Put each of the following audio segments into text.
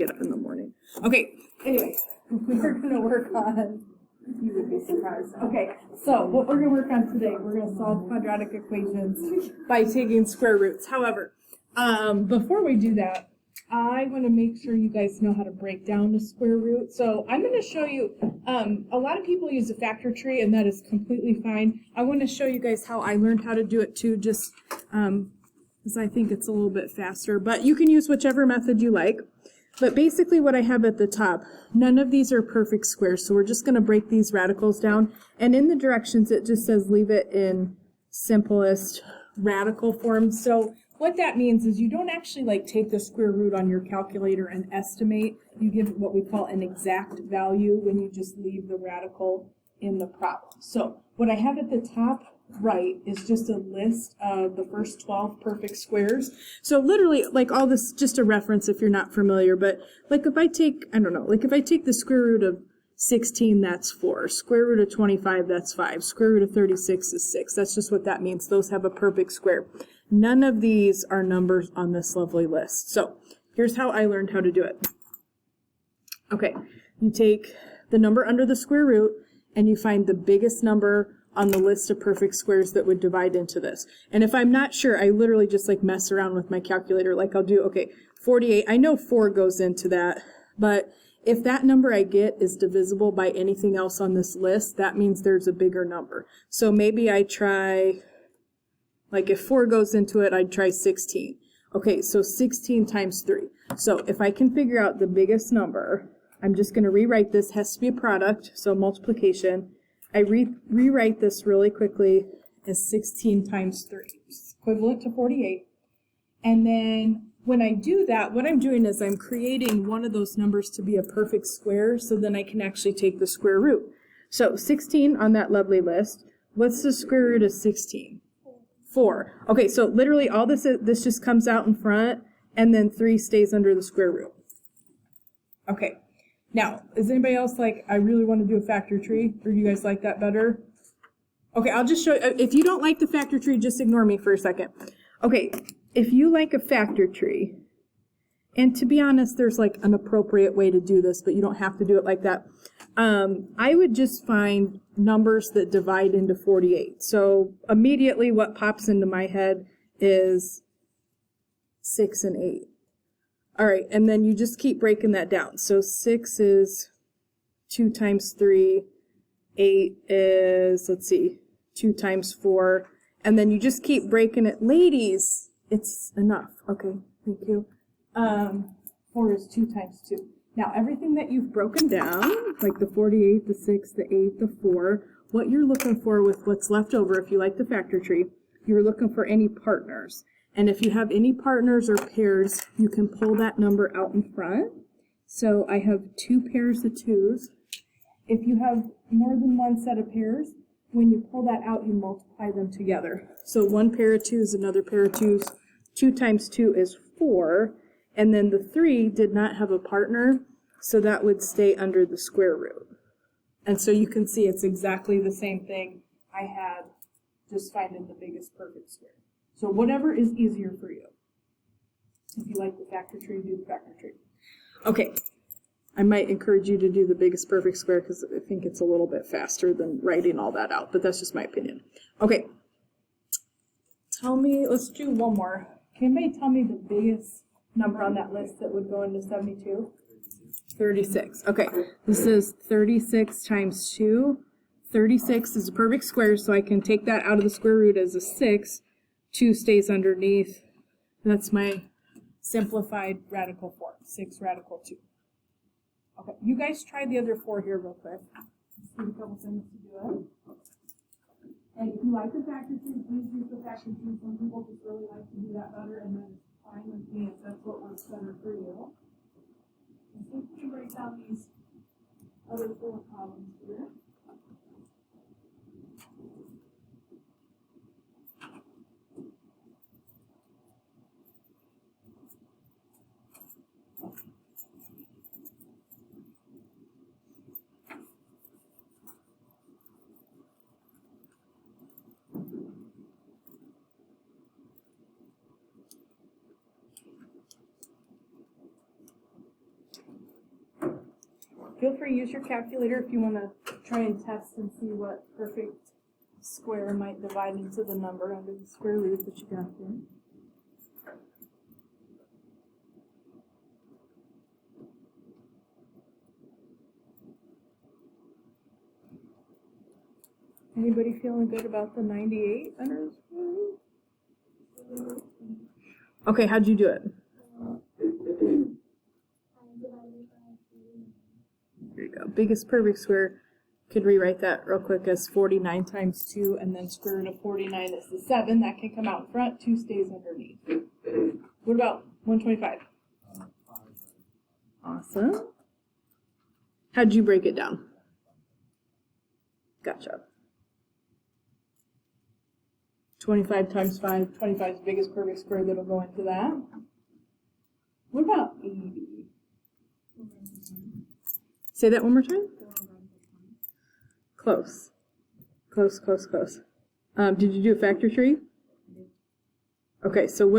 get up in the morning. Okay, anyway, we're going to work on, you would be surprised. Okay, so what we're going to work on today, we're going to solve quadratic equations by taking square roots. However, before we do that, I want to make sure you guys know how to break down a square root. So I'm going to show you, a lot of people use a factor tree, and that is completely fine. I want to show you guys how I learned how to do it too, just because I think it's a little bit faster. But you can use whichever method you like. But basically what I have at the top, none of these are perfect squares, so we're just going to break these radicals down. And in the directions, it just says leave it in simplest radical form. So what that means is you don't actually like take the square root on your calculator and estimate. You give it what we call an exact value when you just leave the radical in the problem. So what I have at the top right is just a list of the first 12 perfect squares. So literally, like all this, just a reference if you're not familiar, but like if I take, I don't know, like if I take the square root of 16, that's 4. Square root of 25, that's 5. Square root of 36 is 6. That's just what that means. Those have a perfect square. None of these are numbers on this lovely list. So here's how I learned how to do it. Okay, you take the number under the square root and you find the biggest number on the list of perfect squares that would divide into this. And if I'm not sure, I literally just like mess around with my calculator. Like I'll do, okay, 48. I know 4 goes into that, but if that number I get is divisible by anything else on this list, that means there's a bigger number. So maybe I try, like if 4 goes into it, I'd try 16. Okay, so 16 times 3. So if I can figure out the biggest number, I'm just going to rewrite this. Has to be a product, so multiplication. I rewrite this really quickly as 16 times 3, which is equivalent to 48. And then when I do that, what I'm doing is I'm creating one of those numbers to be a perfect square, so then I can actually take the square root. So 16 on that lovely list. What's the square root of 16? 4. Okay, so literally all this just comes out in front, and then 3 stays under the square root. Okay. Now, is anybody else like, I really want to do a factor tree? Or do you guys like that better? Okay, I'll just show you. If you don't like the factor tree, just ignore me for a second. Okay, if you like a factor tree, and to be honest, there's like an appropriate way to do this, but you don't have to do it like that. I would just find numbers that divide into 48. So immediately what pops into my head is 6 and 8. All right, and then you just keep breaking that down. So 6 is 2 times 3. 8 is, let's see, 2 times 4. And then you just keep breaking it. Ladies, it's enough. Okay, thank you. 4 is 2 times 2. Now, everything that you've broken down, like the 48, the 6, the 8, the 4, what you're looking for with what's left over, if you like the factor tree, you're looking for any partners. And if you have any partners or pairs, you can pull that number out in front. So I have 2 pairs of 2s. If you have more than one set of pairs, when you pull that out, you multiply them together. So 1 pair of 2s, another pair of 2s. 2 times 2 is 4. And then the 3 did not have a partner, so that would stay under the square root. And so you can see it's exactly the same thing I had, just finding the biggest perfect square. So whatever is easier for you. If you like the factor tree, do the factor tree. Okay, I might encourage you to do the biggest perfect square because I think it's a little bit faster than writing all that out, but that's just my opinion. Okay, tell me, let's do one more. Can anybody tell me the biggest number on that list that would go into 72? 36. Okay, this is 36 times 2. 36 is a perfect square, so I can take that out of the square root as a 6. 2 stays underneath. That's my simplified radical form, 6 radical 2. Okay, you guys try the other 4 here real quick. Just need a couple things to do it. And if you like the factor tree, please use the factor tree. Some people just really like to do that better, and then it's fine with me if that's what works better for you. And so we can break down these other 4 columns here. feel free to use your calculator if you want to try and test and see what perfect square might divide into the number under the square root that you got here. Anybody feeling good about the 98 under the square root? Okay, how'd you do it? There you go. Biggest perfect square. Could rewrite that real quick as 49 times 2, and then square root of 49 is the 7. That can come out in front. 2 stays underneath. What about 125? Awesome. How'd you break it down? Gotcha. 25 times 5. 25 is the biggest perfect square that'll go into that. What about 80? Say that one more time. Close. Close, close, close. Did you do a factor tree? Okay, so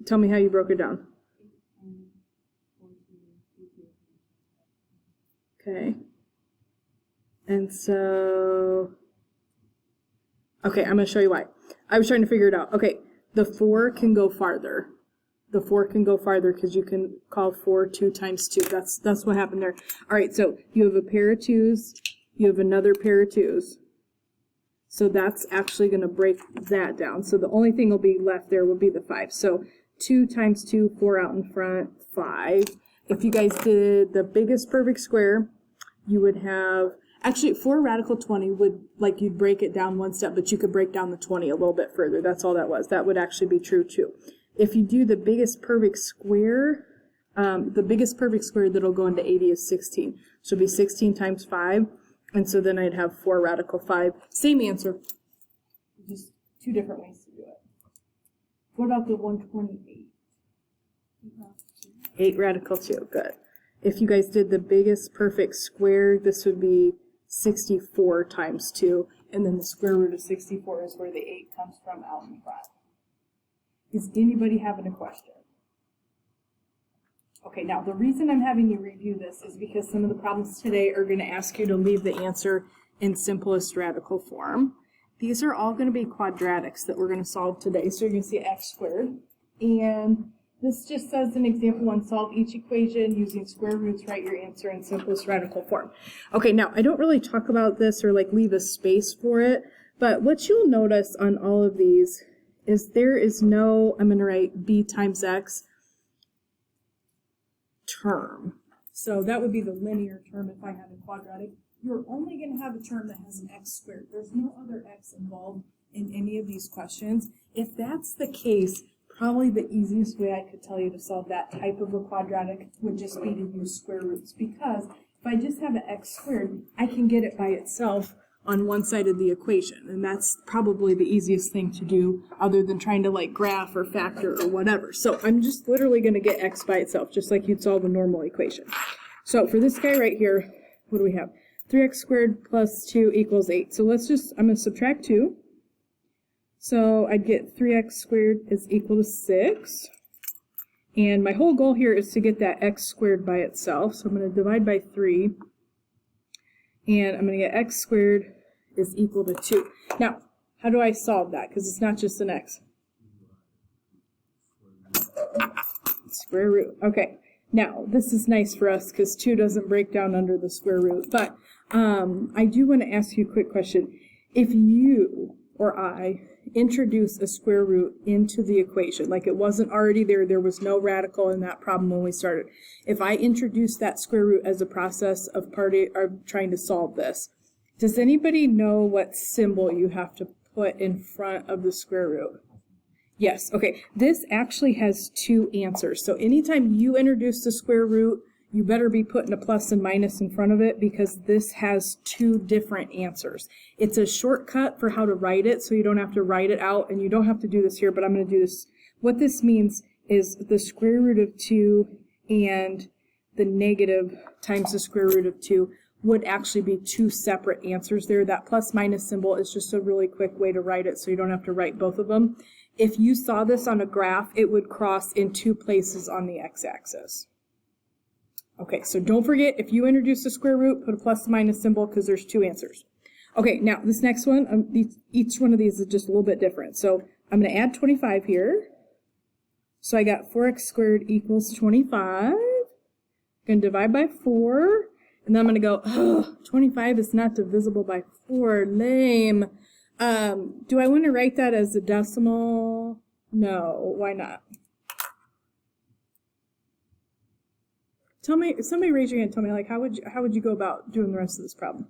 tell me how you broke it down. Okay. And so, okay, I'm going to show you why. I was trying to figure it out. Okay, the 4 can go farther. The 4 can go farther because you can call 4 2 times 2. That's what happened there. All right, so you have a pair of 2's. You have another pair of 2's. So that's actually going to break that down. So the only thing will be left there will be the 5. So 2 times 2, 4 out in front, 5. If you guys did the biggest perfect square, you would have, actually 4 radical 20 would, like you'd break it down one step, but you could break down the 20 a little bit further. That's all that was. That would actually be true too. If you do the biggest perfect square, that'll go into 80 is 16. So it'll be 16 times 5. And so then I'd have 4 radical 5. Same answer, just 2 different ways to do it. What about the 128? 8 radical 2, good. If you guys did the biggest perfect square, this would be 64 times 2. And then the square root of 64 is where the 8 comes from out in front. Is anybody having a question? Okay, now the reason I'm having you review this is because some of the problems today are going to ask you to leave the answer in simplest radical form. These are all going to be quadratics that we're going to solve today. So you're going to see x squared. And this just says an example 1, solve each equation using square roots, write your answer in simplest radical form. Okay, now I don't really talk about this or like leave a space for it, but what you'll notice on all of these is there is no, I'm going to write b times x term. So that would be the linear term if I had a quadratic. You're only going to have a term that has an x squared. There's no other x involved in any of these questions. If that's the case, probably the easiest way I could tell you to solve that type of a quadratic would just be to use square roots, because if I just have an x squared, I can get it by itself on one side of the equation, and that's probably the easiest thing to do other than trying to like graph or factor or whatever. So I'm just literally going to get x by itself, just like you'd solve a normal equation. So for this guy right here, what do we have? 3x squared plus 2 equals 8. So let's just, I'm going to subtract 2. So I'd get 3x squared is equal to 6. And my whole goal here is to get that x squared by itself. So I'm going to divide by 3. And I'm going to get x squared is equal to 2. Now, how do I solve that? Because it's not just an x. Square root. Okay. Now, this is nice for us because 2 doesn't break down under the square root. But I do want to ask you a quick question. If you or I introduce a square root into the equation, like it wasn't already there, there was no radical in that problem when we started. If I introduce that square root as a process of trying to solve this, does anybody know what symbol you have to put in front of the square root? Yes, okay. This actually has 2 answers. So anytime you introduce the square root, you better be putting a plus and minus in front of it because this has 2 different answers. It's a shortcut for how to write it, so you don't have to write it out, and you don't have to do this here, but I'm going to do this. What this means is the square root of 2 and the negative times the square root of 2 would actually be 2 separate answers there. That plus minus symbol is just a really quick way to write it so you don't have to write both of them. If you saw this on a graph, it would cross in 2 places on the x-axis. Okay, so don't forget, if you introduce a square root, put a plus or minus symbol because there's two answers. Okay, now this next one, each one of these is just a little bit different. So I'm going to add 25 here. So I got 4x squared equals 25. I'm going to divide by 4. And then I'm going to go, oh, 25 is not divisible by 4. Lame. Do I want to write that as a decimal? No, why not? Tell me, somebody raise your hand and tell me, like, how would you go about doing the rest of this problem?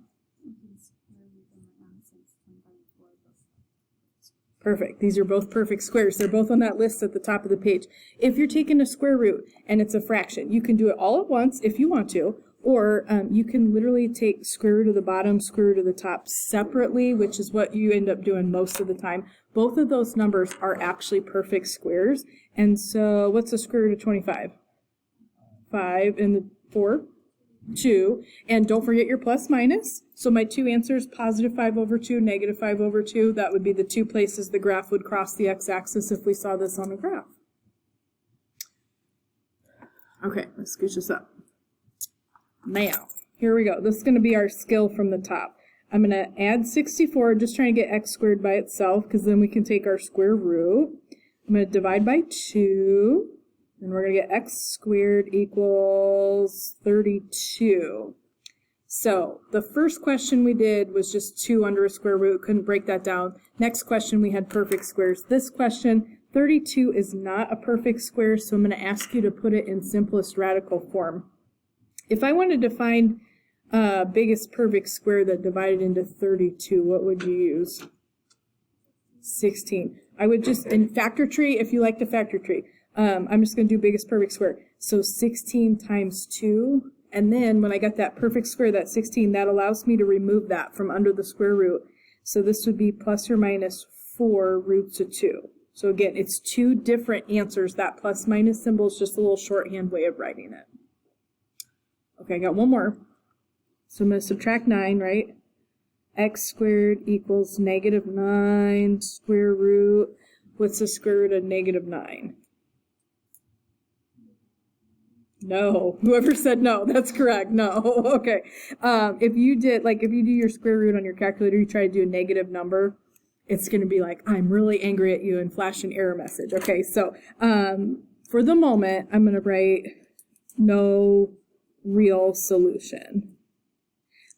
Perfect. These are both perfect squares. They're both on that list at the top of the page. If you're taking a square root and it's a fraction, you can do it all at once if you want to, or you can literally take square root of the bottom, square root of the top separately, which is what you end up doing most of the time. Both of those numbers are actually perfect squares. And so what's the square root of 25? 5 and the 4, 2. And don't forget your plus minus. So my two answers, positive 5 over 2, negative 5 over 2, that would be the two places the graph would cross the x-axis if we saw this on a graph. Okay, let's scooch this up. Now, here we go. This is going to be our skill from the top. I'm going to add 64, just trying to get x squared by itself, because then we can take our square root. I'm going to divide by 2, and we're going to get x squared equals 32. So the first question we did was just 2 under a square root, couldn't break that down. Next question we had perfect squares. This question, 32 is not a perfect square, so I'm going to ask you to put it in simplest radical form. If I wanted to find biggest perfect square that divided into 32, what would you use? 16. I would just, in factor tree, if you like the factor tree, I'm just going to do biggest perfect square. So 16 times 2. And then when I got that perfect square, that 16, that allows me to remove that from under the square root. So this would be plus or minus 4 roots of 2. So again, it's two different answers. That plus minus symbol is just a little shorthand way of writing it. Okay, I got one more. So I'm going to subtract 9, right? X squared equals negative 9 square root. What's the square root of negative 9? No. Whoever said no, that's correct. No. Okay. If you do your square root on your calculator, you try to do a negative number, it's going to be like, I'm really angry at you, and flash an error message. Okay, so for the moment, I'm going to write no real solution.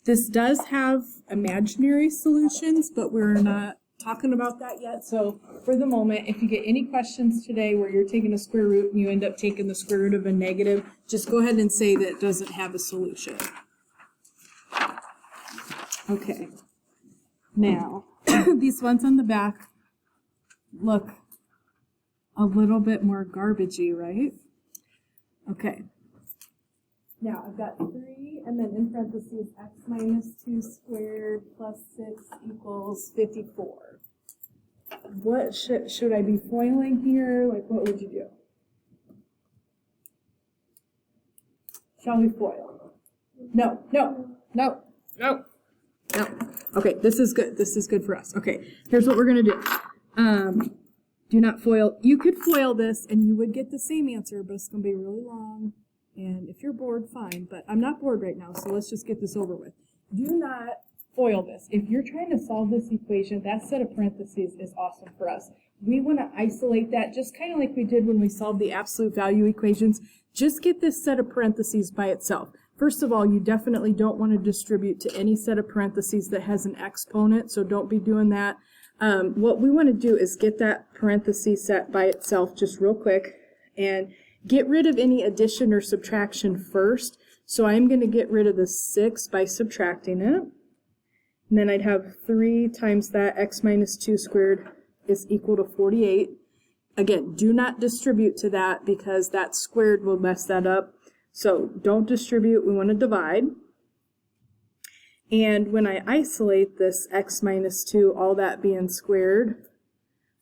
This does have imaginary solutions, but we're not talking about that yet. So for the moment, if you get any questions today where you're taking a square root and you end up taking the square root of a negative, just go ahead and say that it doesn't have a solution. Okay. Now, these ones on the back look a little bit more garbagey, right? Okay. Now, I've got 3, and then in parentheses, x minus 2 squared plus 6 equals 54. What should I be foiling here? Like, what would you do? Shall we foil? No, no, no, no, no. Okay, this is good. This is good for us. Okay, here's what we're going to do. Do not foil. You could foil this, and you would get the same answer, but it's going to be really long. And if you're bored, fine, but I'm not bored right now, so let's just get this over with. Do not foil this. If you're trying to solve this equation, that set of parentheses is awesome for us. We want to isolate that, just kind of like we did when we solved the absolute value equations. Just get this set of parentheses by itself. First of all, you definitely don't want to distribute to any set of parentheses that has an exponent, so don't be doing that. What we want to do is get that parenthesis set by itself just real quick, and get rid of any addition or subtraction first. So I'm going to get rid of the 6 by subtracting it. And then I'd have 3 times that, x minus 2 squared is equal to 48. Again, do not distribute to that because that squared will mess that up. So don't distribute, we want to divide. And when I isolate this x minus 2, all that being squared,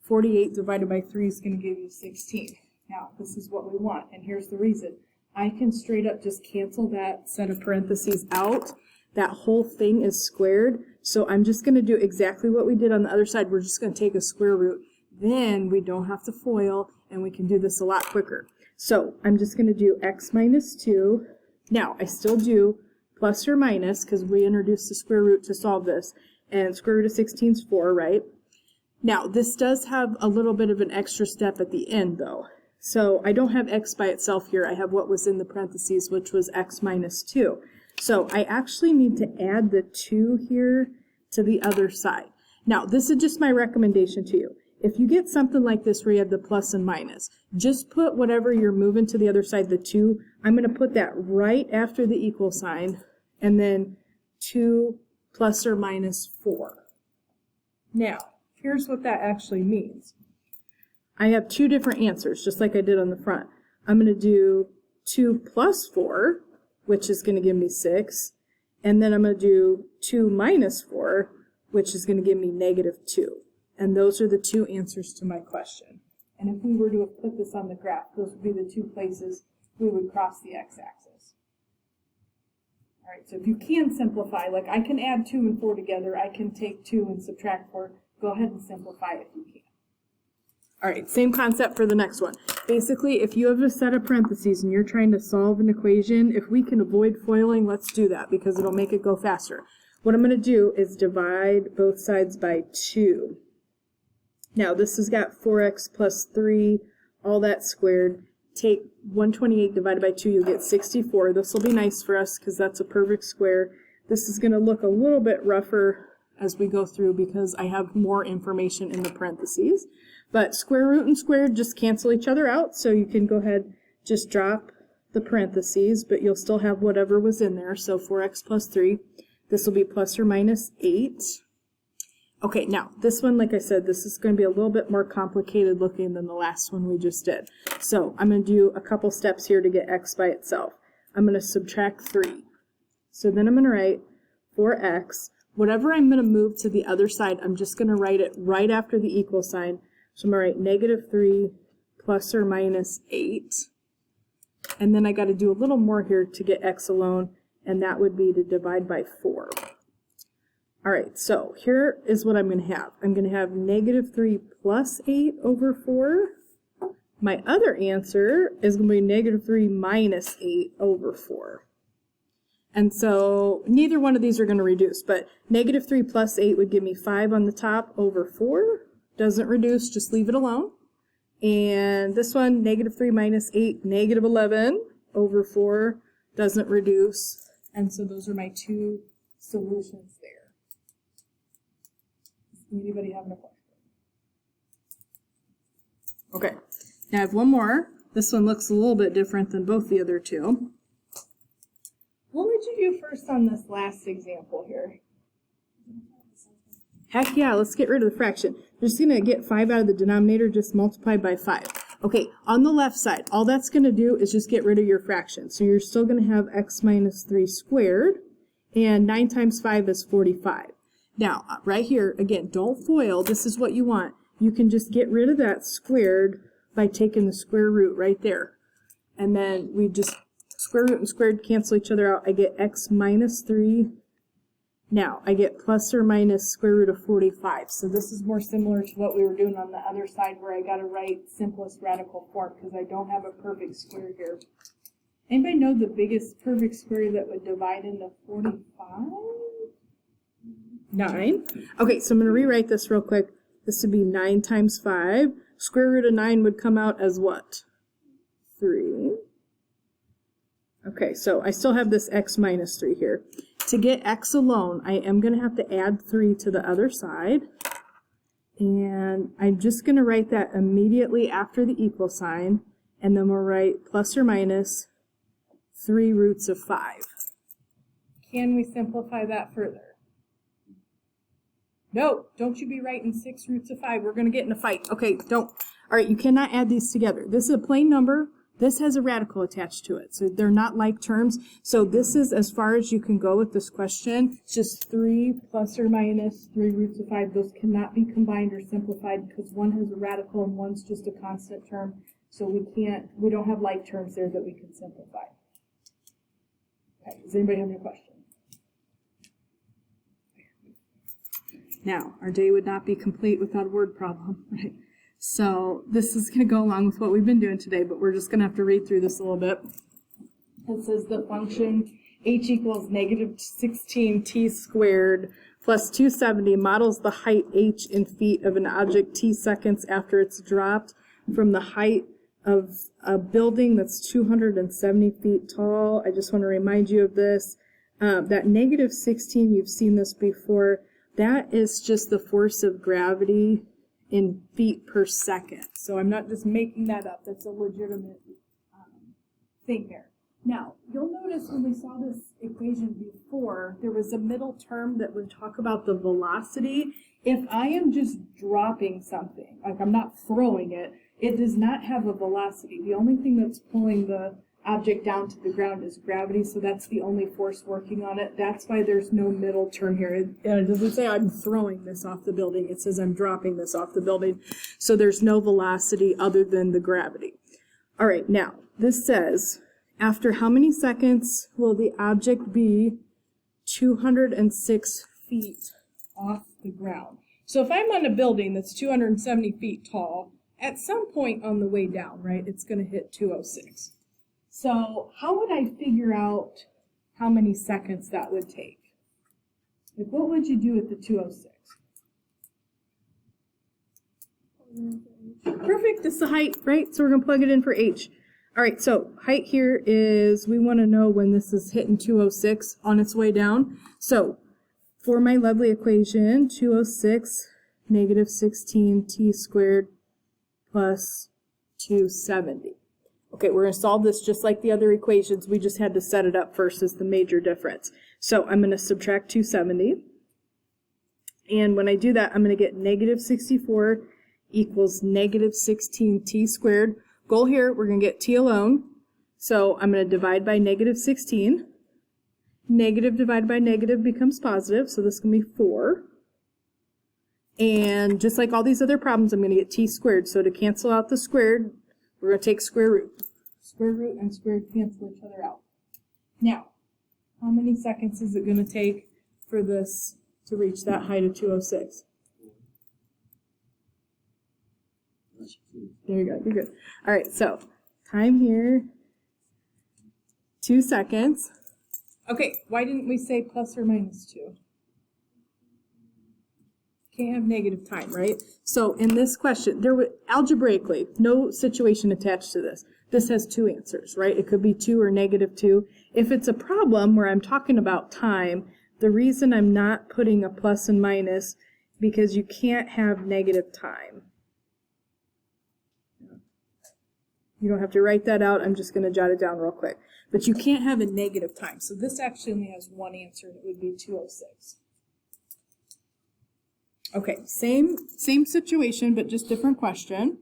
48 divided by 3 is going to give you 16. Now, this is what we want, and here's the reason. I can straight up just cancel that set of parentheses out. That whole thing is squared, so I'm just going to do exactly what we did on the other side. We're just going to take a square root. Then we don't have to FOIL, and we can do this a lot quicker. So I'm just going to do x minus 2 Now, I still do plus or minus, because we introduced the square root to solve this, and square root of 16 is 4, right? Now, this does have a little bit of an extra step at the end, though. So I don't have x by itself here. I have what was in the parentheses, which was x minus 2. So I actually need to add the 2 here to the other side. Now, this is just my recommendation to you. If you get something like this where you have the plus and minus, just put whatever you're moving to the other side, the 2. I'm going to put that right after the equal sign, and then 2 plus or minus 4. Now, here's what that actually means. I have 2 different answers, just like I did on the front. I'm going to do 2 plus 4, which is going to give me 6, and then I'm going to do 2 minus 4, which is going to give me negative 2. And those are the 2 answers to my question. And if we were to have put this on the graph, those would be the 2 places we would cross the x-axis. All right, so if you can simplify, like I can add 2 and 4 together, I can take 2 and subtract 4. Go ahead and simplify if you can. All right, same concept for the next one. Basically, if you have a set of parentheses and you're trying to solve an equation, if we can avoid foiling, let's do that because it'll make it go faster. What I'm going to do is divide both sides by 2. Now, this has got 4x plus 3, all that squared. Take 128 divided by 2, you'll get 64. This will be nice for us because that's a perfect square. This is going to look a little bit rougher as we go through because I have more information in the parentheses. But square root and squared just cancel each other out, so you can go ahead, just drop the parentheses, but you'll still have whatever was in there. So 4x plus 3, this will be plus or minus 8. Okay, now, this one, like I said, this is going to be a little bit more complicated looking than the last one we just did. So I'm going to do a couple steps here to get x by itself. I'm going to subtract 3. So then I'm going to write 4x. Whatever I'm going to move to the other side, I'm just going to write it right after the equal sign. So I'm going to write negative 3 plus or minus 8. And then I got to do a little more here to get x alone, and that would be to divide by 4. All right, so here is what I'm going to have. I'm going to have negative 3 plus 8 over 4. My other answer is going to be negative 3 minus 8 over 4. And so neither one of these are going to reduce, but negative 3 plus 8 would give me 5 on the top over 4. Doesn't reduce, just leave it alone. And this one, negative 3 minus 8, negative 11 over 4, doesn't reduce. And so those are my 2 solutions there. Anybody having a question? Okay, now I have one more. This one looks a little bit different than both the other 2. What would you do first on this last example here? Heck yeah, let's get rid of the fraction. We're just going to get 5 out of the denominator, just multiply by 5. Okay, on the left side, all that's going to do is just get rid of your fraction. So you're still going to have x minus 3 squared, and 9 times 5 is 45. Now, right here, again, don't FOIL. This is what you want. You can just get rid of that squared by taking the square root right there. And then we just, square root and squared cancel each other out. I get x minus 3. Now, I get plus or minus square root of 45. So this is more similar to what we were doing on the other side where I got to write simplest radical form because I don't have a perfect square here. Anybody know the biggest perfect square that would divide into 45? 9. Okay, so I'm going to rewrite this real quick. This would be 9 times 5. Square root of 9 would come out as what? 3. Okay, so I still have this x minus 3 here. To get x alone, I am going to have to add 3 to the other side. And I'm just going to write that immediately after the equal sign. And then we'll write plus or minus 3 roots of 5. Can we simplify that further? No, don't you be writing 6 roots of 5. We're going to get in a fight. Okay, don't. All right, you cannot add these together. This is a plain number. This has a radical attached to it. So they're not like terms. So this is as far as you can go with this question. It's just 3 plus or minus 3 roots of 5. Those cannot be combined or simplified because one has a radical and one's just a constant term. So we don't have like terms there that we can simplify. Okay, does anybody have any questions? Now, our day would not be complete without a word problem, right? So this is going to go along with what we've been doing today, but we're just going to have to read through this a little bit. it says the function h equals negative 16t squared plus 270 models the height h in feet of an object t seconds after it's dropped from the height of a building that's 270 feet tall. I just want to remind you of this. That negative 16, you've seen this before, that is just the force of gravity in feet per second. So I'm not just making that up. That's a legitimate thing there. Now, you'll notice when we saw this equation before, there was a middle term that would talk about the velocity. If I am just dropping something, like I'm not throwing it, it does not have a velocity. The only thing that's pulling the object down to the ground is gravity, so that's the only force working on it. That's why there's no middle term here. It doesn't say I'm throwing this off the building. It says I'm dropping this off the building. So there's no velocity other than the gravity. All right, now, this says, after how many seconds will the object be 206 feet off the ground? So if I'm on a building that's 270 feet tall, at some point on the way down, right, it's going to hit 206. So how would I figure out how many seconds that would take? Like, what would you do at the 206? Perfect, that's the height, right? So we're going to plug it in for h. All right, so height here is, we want to know when this is hitting 206 on its way down. So for my lovely equation, 206 negative 16t squared plus 270. Okay, we're going to solve this just like the other equations. We just had to set it up first as the major difference. So I'm going to subtract 270. And when I do that, I'm going to get negative 64 equals negative 16t squared. Goal here, we're going to get t alone. So I'm going to divide by negative 16. Negative divided by negative becomes positive, so this is going to be 4. And just like all these other problems, I'm going to get t squared. So to cancel out the squared, we're going to take square root. Square root and squared cancel each other out. Now, how many seconds is it going to take for this to reach that height of 206? There you go, you're good. All right, so time here, 2 seconds. Okay, why didn't we say plus or minus 2? Can't have negative time, right? So in this question, there would algebraically, no situation attached to this. This has 2 answers, right? It could be 2 or negative 2. If it's a problem where I'm talking about time, the reason I'm not putting a plus and minus, because you can't have negative time. You don't have to write that out. I'm just going to jot it down real quick. But you can't have a negative time. So this actually only has one answer, and it would be 206. Okay, same situation, but just different question.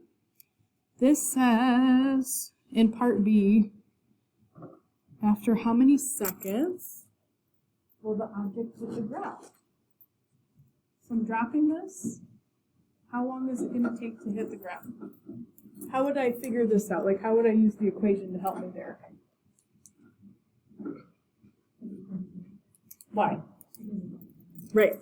This says, in part B, after how many seconds will the object hit the ground? So I'm dropping this. How long is it going to take to hit the ground? How would I figure this out? Like, how would I use the equation to help me there? Why? Right.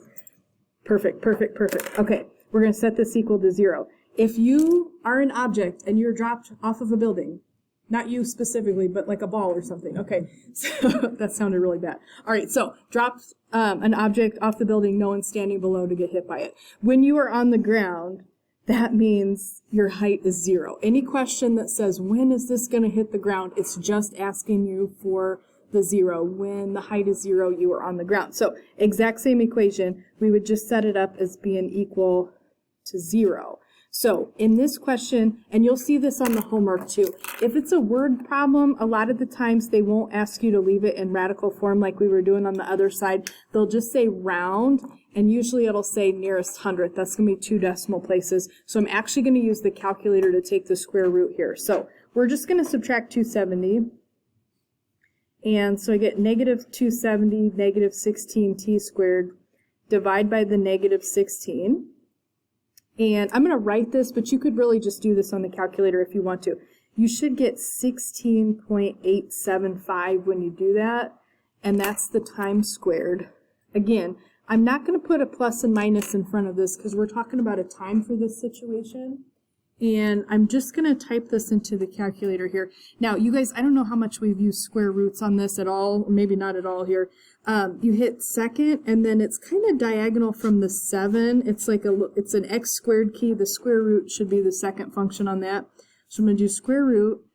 Perfect, perfect, perfect. Okay, we're going to set this equal to 0. If you are an object and you're dropped off of a building, not you specifically, but like a ball or something. Okay, so that sounded really bad. All right, so drop an object off the building, no one's standing below to get hit by it. When you are on the ground, that means your height is 0. Any question that says, when is this going to hit the ground, it's just asking you for the 0. When the height is 0, you are on the ground. So exact same equation, we would just set it up as being equal to 0. So in this question, and you'll see this on the homework too, if it's a word problem, a lot of the times they won't ask you to leave it in radical form like we were doing on the other side. They'll just say round, and usually it'll say nearest hundredth. That's going to be 2 decimal places. So I'm actually going to use the calculator to take the square root here. So we're just going to subtract 270. And so I get negative 270, negative 16t squared, divide by the negative 16. And I'm going to write this, but you could really just do this on the calculator if you want to. You should get 16.875 when you do that, and that's the time squared. Again, I'm not going to put a plus and minus in front of this because we're talking about a time for this situation. And I'm just going to type this into the calculator here. Now, you guys, I don't know how much we've used square roots on this at all, or maybe not at all here. You hit second, and then it's kind of diagonal from the 7. It's like it's an x squared key. The square root should be the second function on that. So I'm going to do square root,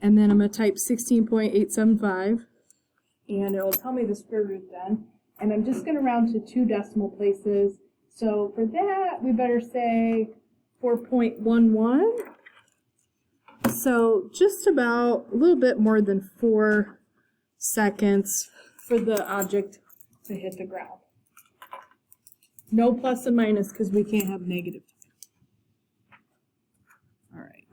and then I'm going to type 16.875, and it will tell me the square root then. And I'm just going to round to 2 decimal places. So for that, we better say 4.11. So just about a little bit more than 4 seconds for the object to hit the ground. No plus and minus because we can't have negative. All right.